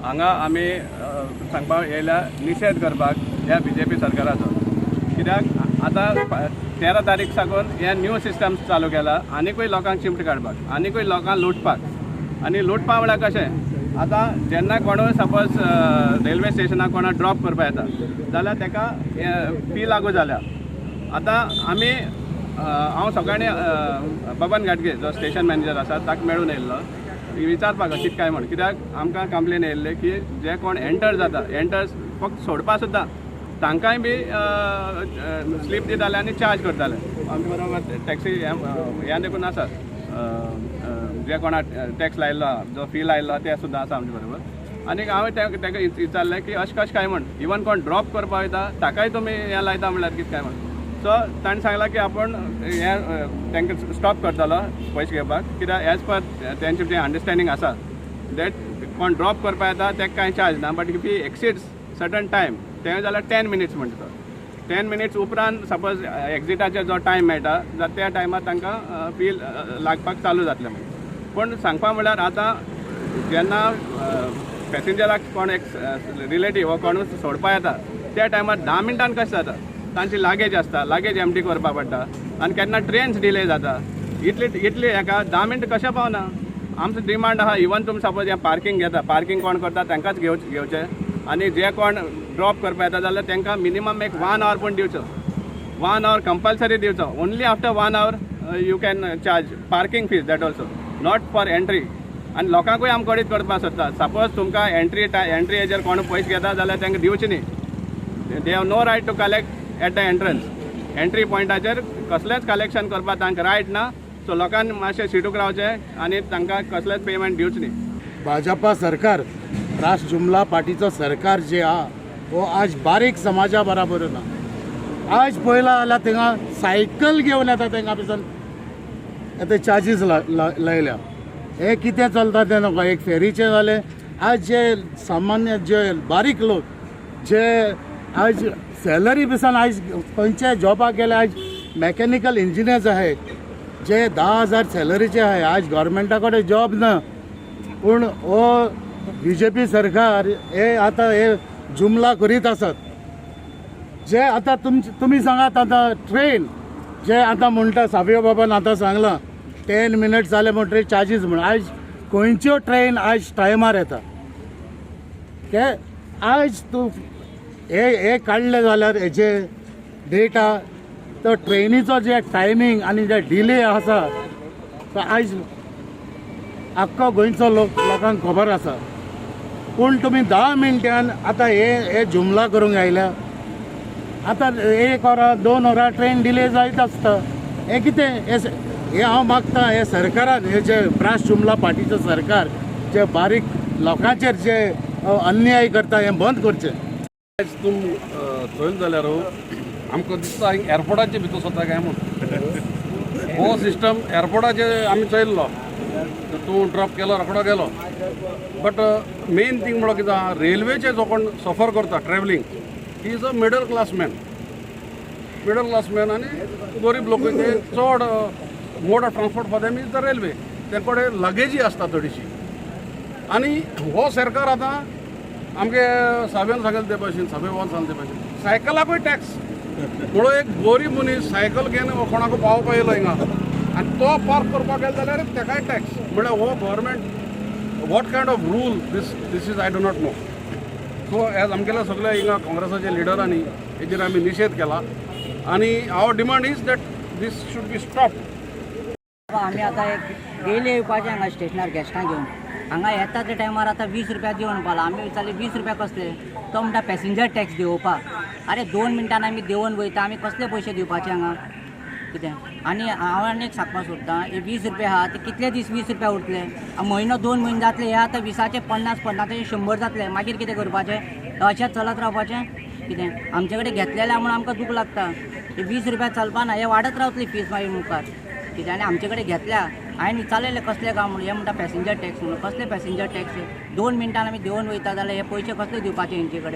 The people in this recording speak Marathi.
हांगा आमी सांगपाक येयल्या निशेध करपाक ह्या BJP सरकाराचो। कित्याक आतां 13 तारीख साकून हे न्यू सिस्टम चालू केला आनीकूय लोकांक चिमट काडपाक, आनीकूय लोकांक लुटपाक। आनी लुटपा म्हळ्यार कशें, आतां जेन्ना कोणूय सपोज रेल्वे स्टेशनाक कोणा ड्रॉप करपा येता जाल्यार तेका फी लागू जाल्या। आतां आमी हांव सकाळीं बबन घाटगे जो स्टेशन मॅनेजर आसा ताका मेळून येयल्लो विचारपाक कितें काय म्हण, कित्याक आमकां कंप्लेन येयल्ली की जे कोण एंटर जाता, एंटर्स फक्त सोडपा सुद्दां तांकांय बी स्लीप दिताले आनी चार्ज करताले। आमचे बरोबर टॅक्सी ह्या देखून आसा, जे कोणा टॅक्स लायल्लो जो फी लायल्लो ते सुद्दां आसा आमचे बरोबर। आनी हांवें ताका विचारलें की अशें कशें काय म्हण, इवन कोण ड्रॉप करपा वयता ताकाय तुमी हें लायता म्हणल्यार कितें काय म्हण। सो ताणें सांगलां की आपूण हें तांकां स्टॉप करतलो पयशे घेवपाक, कित्याक एज पर तेंचें जें अंडरस्टँडींग आसा दॅट कोण ड्रॉप करपा येता ताका कांय चार्ज ना, but if he exceeds certain time तें जाल्यार 10 मिनिट्स म्हणटा तो 10 मिनिट्स उपरांत सपोज एक्झिटाचो जो टायम मेळटा जाल्यार त्या टायमार तांकां फी लागपाक चालू जातलें म्हणून। पूण सांगपा म्हळ्यार आतां जेन्ना पॅसेंजराक कोण एक रिलेटीव वो कोण सोडपा येता त्या टायमार 10 मिनटान कशें जाता, तांची लागेज आसता, लागेज एम्प्टी करपा पडटा आनी केन्ना ट्रेन्स डिले जाता। इतली हेका 10 मिनटां कशें पावना। आमचो डिमांड आहा इवन तुमी सपोज हें पार्किंग घेता, पार्किंग कोण करता तांकांच घेवचें आनी जे कोण ड्रॉप करपा येता जाल्यार तांकां मिनिमम एक 1 आवर पूण दिवचो, 1 आवर कंपल्सरी दिवचो। Only after 1 hour you can charge parking fees, that also not for entry. आनी लोकांकूय आमी कळीत करपाक सोदता, सपोज तुमकां एंट्री हेजेर कोण पयशे घेता जाल्यार तांकां दिवचे न्ही। They have no right to collect at the entrance. Entry पॉयंटाचेर कसलेंच कलेक्शन करपाक तांकां रायट ना। सो लोकांनी मातशें शिटूक रावचें आनी तांकां कसलेंच पेमेंट दिवचें न्ही। भाजपा सरकार, राष्ट्र जुमला पार्टीचो सरकार जे आहा वो आज बारीक समाजा बराबर ना। आज पळयला जाल्यार थिंगा सायकल घेवन येता तांकां पसून ते चार्जीस लायल्या। हे कितें चलता तें नकळो। एक फेरीचें जालें, आज जे सामान्य जे बारीक लोक जे आज सॅलरी पसून आज खंयच्या जॉबाक गेले, आज मॅकॅनिकल इंजिनियर्स आहे जे 10,000 सॅलरीचे आहे, आज गव्हर्मेंटा कडेन जॉब ना। पूण हो BJP सरकार हे आतां हे जुमला करीत आसात। जे आतां तुमी सांगात आतां ट्रेन जे आतां म्हणटा सावय बाबान आतां सांगलां 10 मिनिट्स जाले म्हण ट्रेन चार्जीस म्हण। आज खंयच्यो ट्रेन आज टायमार येता के आज तूं हे काडले जाल्यार हेचे डेटा तो ट्रेनीचो जे टायमींग आनी जे डिले आसा तो आज आख्खो गोंयचो लोकांक खबर आसा। पूण तुमी 10 मिनटान आतां हे जुमला करूंक आयल्या। आतां 1 वरा 2 वरां ट्रेन डिले जायत आसता। हें कितें हे हांव मागतां हे सरकारान, हे जे राष्ट्र जुमला पार्टीचो सरकार जे बारीक लोकांचेर जे अन्याय करता हें बंद करचें। आज तुम चोयल जाल्यार आमकां दिसता हिंग एअरपोर्टाचे भितर स्वता काय म्हूण हो सिस्टम एअरपोर्टाचे आमी चोयल्लो, तूं ड्रॉप केलो रोखडो गेलो। बट मेन थिंग म्हणल्यार कितें आहा, रेल्वेचे जो कोण सफर करता travelling, he is a middle class man आनी गरीब लोक चड mode of transport for them is the railway. ते कडेन लगेजी आसता चडशी। आनी हो सरकार आतां आमगे साहेबान सांगले ते भाशेन, साहेबान सांगले ते भाशेन सायकलाकूय टॅक्स। म्हणून एक गरीब मनीस सायकल घेवन कोणाक पावपा येयलो हिंगा आनी तो पार्क करपाक गेलो जाल्यार तेकाय टॅक्स। म्हळ्यार हो government what kind of rule this is I do not know. So as आमगेले सगळे हिंगा काँग्रेसाच्या लिडरांनी हेजेर आमी निशेध केला आनी our demand is that this should be stop. आमी आतां एक डेली येवपाचें हांगा स्टेशनार गेस्टां घेवन हांगा येता त्या टायमार आतां 20 रुपया दिवन पावला। आमी विचारले 20 रुपया कसले, तो म्हणटा पॅसेंजर टॅक्स दिवपाक। अरे 2 मिनटान आमी देंवन वयता, आमी कसले पयशे दिवपाचे हांगा कितें। आनी हांव आनीक सांगपाक सोदतां, हे 20 रुपया आहा ते कितले दीस 20 रुपया उरतले। म्हयनो 2 म्हयने जातले, हे आतां 20चे 50, 50चे 100 जातले, मागीर कितें करपाचें। अशेंच चलत रावपाचें कितें। आमचे कडेन घेतलेलें म्हणून आमकां दूख लागता। हे 20 रुपया चलपा ना, हे वाडत रावतली फीज मागीर मुखार कितें। आनी आमचे कडेन घेतल्या, हांवें विचारलेलें कसलें काम म्हणून, हे म्हणटा पॅसेंजर टॅक्स म्हणून। कसले पॅसेंजर टॅक्स, 2 मिनटान आमी देंवन वयता जाल्यार हे पयशे कसले दिवपाचे हेंचे कडेन।